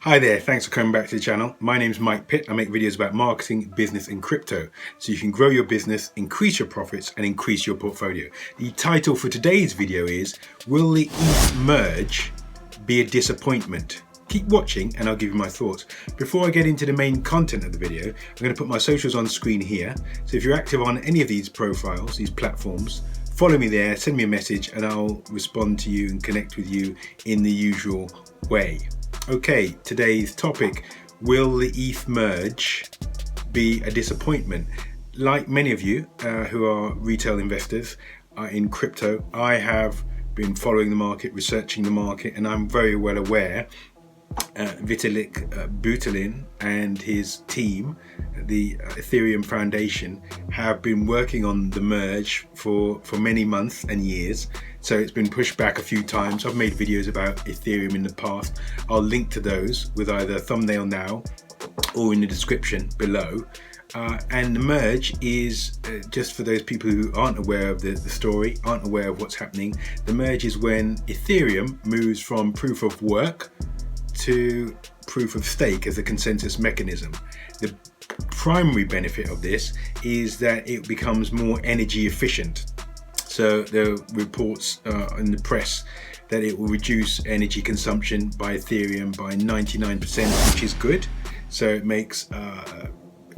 Hi there, thanks for coming back to the channel. My name is Mike Pitt. I make videos about marketing, business and crypto so you can grow your business, increase your profits and increase your portfolio. The title for today's video is, will the ETH merge be a disappointment? Keep watching and I'll give you my thoughts. Before I get into the main content of the video, I'm going to put my socials on screen here. So if you're active on any of these profiles, these platforms, follow me there, send me a message and I'll respond to you and connect with you in the usual way. Okay, today's topic, will the ETH merge be a disappointment? Like many of you who are retail investors in crypto, I have been following the market, researching the market, and I'm very well aware Vitalik Buterin and his team, the Ethereum Foundation, have been working on the merge for many months and years. So it's been pushed back a few times. I've made videos about Ethereum in the past. I'll link to those with either a thumbnail now or in the description below. And the merge is, just for those people who aren't aware of the story, aren't aware of what's happening, the merge is when Ethereum moves from proof of work to proof of stake as a consensus mechanism. The primary benefit of this is that it becomes more energy efficient. So there are reports in the press that it will reduce energy consumption by Ethereum by 99%, which is good. So it makes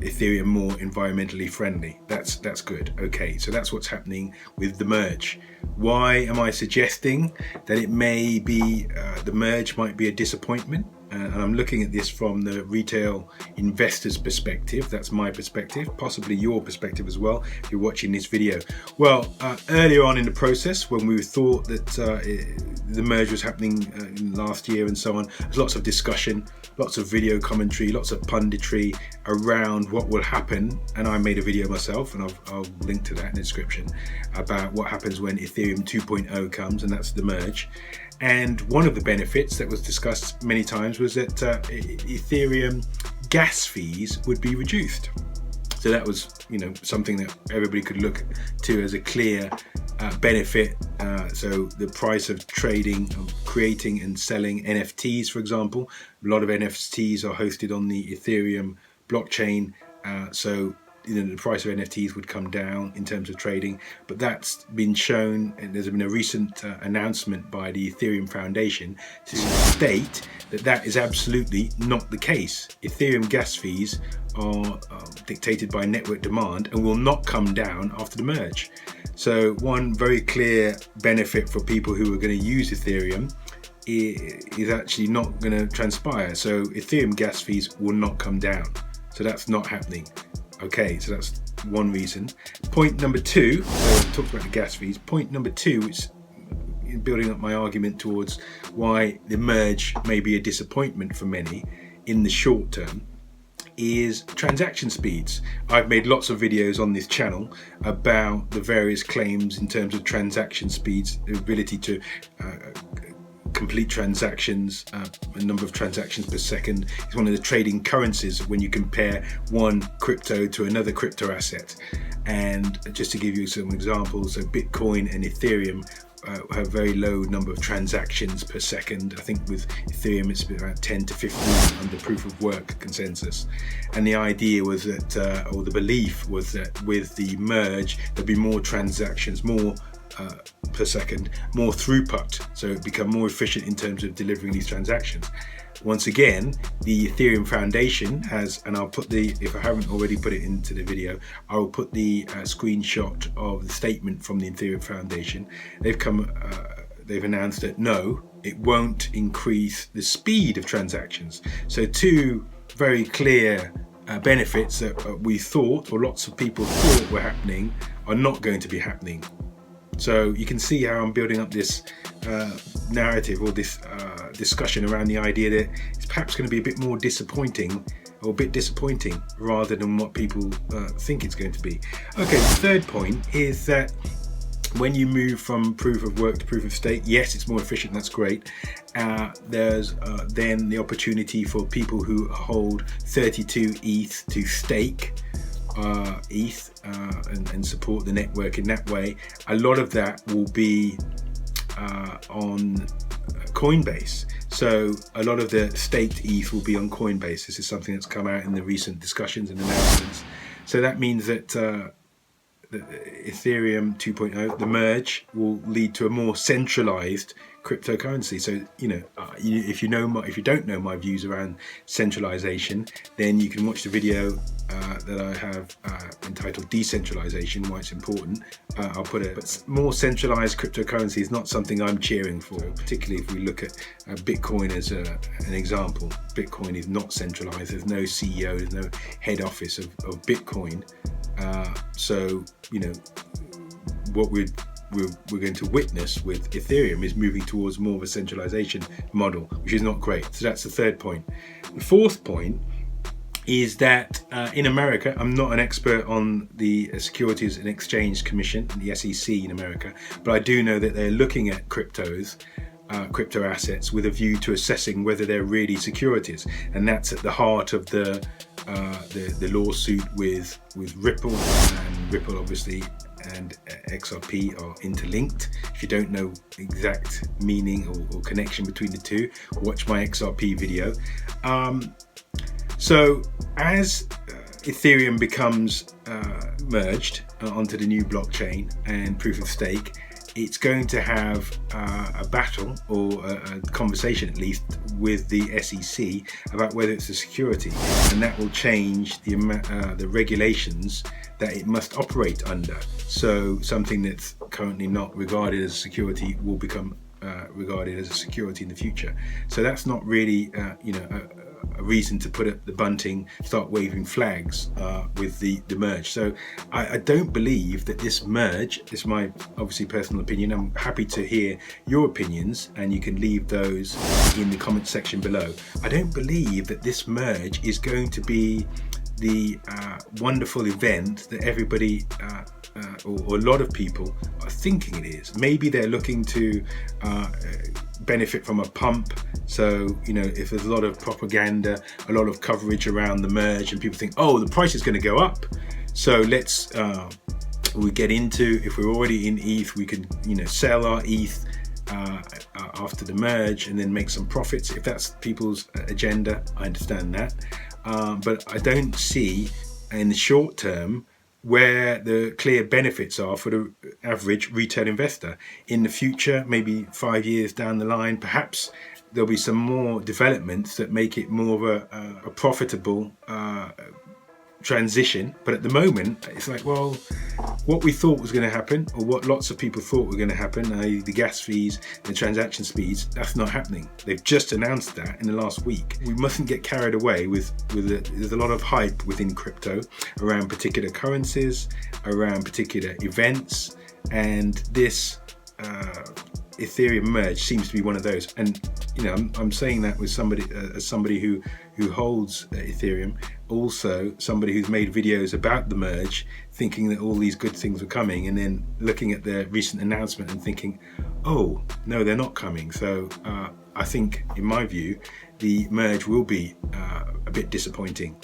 Ethereum more environmentally friendly. That's good. Okay, so that's what's happening with the merge. Why am I suggesting that it may be the merge might be a disappointment? And I'm looking at this from the retail investor's perspective. That's my perspective, possibly your perspective as well if you're watching this video. Well, earlier on in the process, when we thought that the merge was happening last year and so on, there's lots of discussion, lots of video commentary, lots of punditry around what will happen. And I made a video myself, and I'll link to that in the description, about what happens when Ethereum 2.0 comes, and that's the merge. And one of the benefits that was discussed many times was that Ethereum gas fees would be reduced. So that was, something that everybody could look to as a clear benefit. So the price of trading, of creating and selling NFTs, for example, a lot of NFTs are hosted on the Ethereum blockchain. So the price of NFTs would come down in terms of trading, but that's been shown, and there's been a recent announcement by the Ethereum Foundation to state that that is absolutely not the case. Ethereum gas fees are dictated by network demand and will not come down after the merge. So one very clear benefit for people who are going to use Ethereum is actually not going to transpire. So Ethereum gas fees will not come down. So that's not happening. Okay, so that's one reason. Point number two, so I talked about the gas fees. Point number two, which is building up my argument towards why the merge may be a disappointment for many in the short term, is transaction speeds. I've made lots of videos on this channel about the various claims in terms of transaction speeds, the ability to complete transactions, a number of transactions per second. It's one of the trading currencies when you compare one crypto to another crypto asset. And just to give you some examples, so Bitcoin and Ethereum have very low number of transactions per second. I think with Ethereum it's about 10 to 15 under proof of work consensus. And the idea was that, or the belief was that with the merge there'd be more transactions, more per second, more throughput, so it become more efficient in terms of delivering these transactions. Once again, the Ethereum Foundation has, and I'll put the, if I haven't already put it into the video, I will put the screenshot of the statement from the Ethereum Foundation. They've announced that no, it won't increase the speed of transactions. So two very clear benefits that we thought, or lots of people thought were happening, are not going to be happening. So you can see how I'm building up this narrative or this discussion around the idea that it's perhaps going to be a bit more disappointing, or a bit disappointing rather than what people think it's going to be. Okay, the third point is that when you move from proof of work to proof of stake, yes, it's more efficient, that's great. There's then the opportunity for people who hold 32 ETH to stake ETH and support the network in that way. A lot of that will be on Coinbase. So a lot of the staked ETH will be on Coinbase. This is something that's come out in the recent discussions and announcements. So that means that the Ethereum 2.0, the merge, will lead to a more centralized cryptocurrency. So if you don't know my views around centralization, then you can watch the video that I have entitled Decentralization, why it's important. I'll put it. But more centralized cryptocurrency is not something I'm cheering for, particularly if we look at Bitcoin as an example. Bitcoin is not centralized. There's no CEO, there's no head office of Bitcoin. So what we're going to witness with Ethereum is moving towards more of a centralization model, which is not great. So that's the third point. The fourth point is that in America, I'm not an expert on the Securities and Exchange Commission, the SEC in America, but I do know that they're looking at crypto assets with a view to assessing whether they're really securities, and that's at the heart of the lawsuit with Ripple, and Ripple obviously and XRP are interlinked. If you don't know exact meaning or connection between the two, watch my XRP video. So as Ethereum becomes merged onto the new blockchain and proof of stake, it's going to have a battle, or a conversation at least, with the SEC about whether it's a security, and that will change the regulations that it must operate under. So something that's currently not regarded as a security will become regarded as a security in the future. So that's not really a reason to put up the bunting, start waving flags with the merge. So I don't believe that this merge, this is my obviously personal opinion, I'm happy to hear your opinions and you can leave those in the comment section below. I don't believe that this merge is going to be the wonderful event that everybody or a lot of people are thinking it is. Maybe they're looking to benefit from a pump. So, if there's a lot of propaganda, a lot of coverage around the merge, and people think, oh, the price is going to go up, so let's we get into, if we're already in ETH, we can sell our ETH after the merge and then make some profits. If that's people's agenda, I understand that. But I don't see in the short term where the clear benefits are for the average retail investor. In the future, maybe 5 years down the line, perhaps there'll be some more developments that make it more of a profitable transition. But at the moment, it's like, well, what we thought was going to happen, or what lots of people thought were going to happen, i.e. the gas fees and the transaction speeds, that's not happening. They've just announced that in the last week. We mustn't get carried away with there's a lot of hype within crypto around particular currencies, around particular events, and this Ethereum merge seems to be one of those. And I'm saying that with somebody as somebody who holds Ethereum, also somebody who's made videos about the merge, thinking that all these good things were coming, and then looking at the recent announcement and thinking, oh no, they're not coming. So I think, in my view, the merge will be a bit disappointing.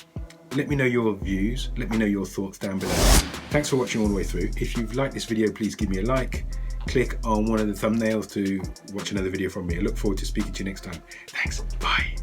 Let me know your views, let me know your thoughts down below. Thanks for watching all the way through. If you've liked this video, please give me a like. Click on one of the thumbnails to watch another video from me. I look forward to speaking to you next time. Thanks. Bye.